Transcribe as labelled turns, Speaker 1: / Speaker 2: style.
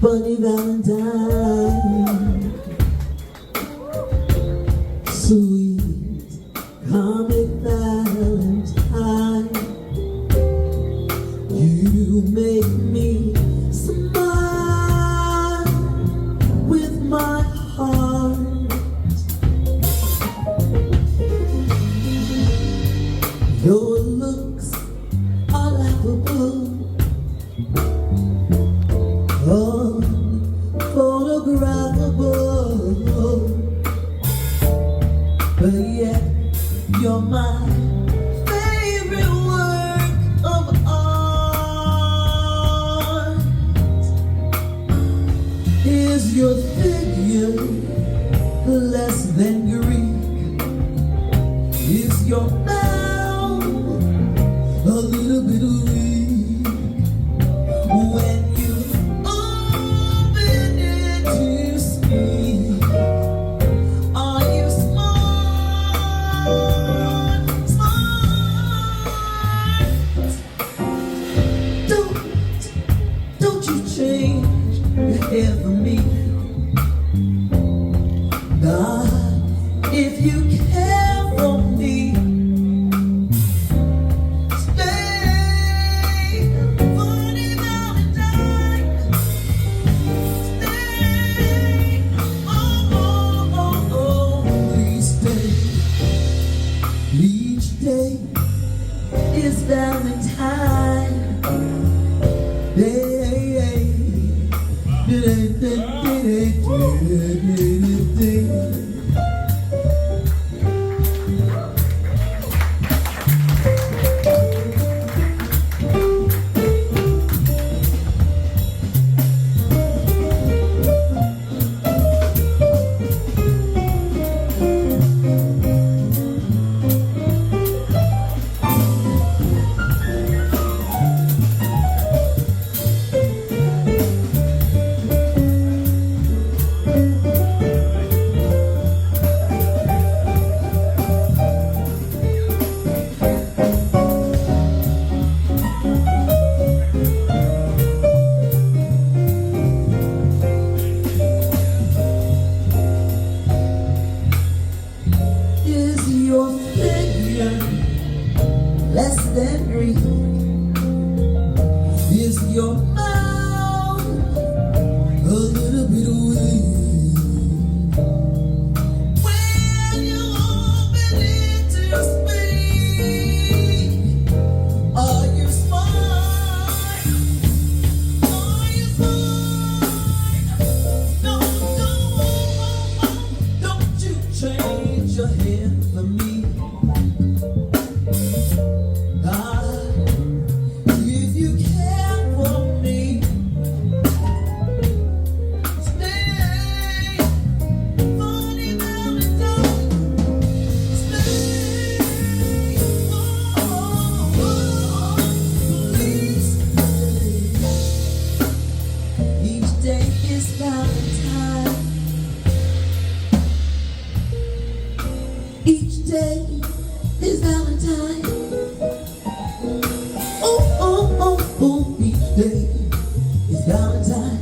Speaker 1: Funny Valentine, sweet comic Valentine, you make me smile with my heart. Your looks are laughable, unphotographable, but yet you're my favorite work of art. Is your figure less than Greek? Is your mouth a little bit weak? When you open it to speak, are you smart? Smart? Don't you change your hair for me. God, if you care for me, stay. Funny Valentine, stay. Oh, oh, oh, oh, please stay. Each day is Valentine Day. Is your figure less than Greek? Is your mouth a little bit weak? When you open it to speak, are you smart? Are you smart? Don't you change your hair for me. God, if you care for me, stay. Funny Valentine, stay. Oh, oh, oh, please stay. Each day is Valentine. Each day is Valentine. Oh, oh, oh, oh, each day is Valentine.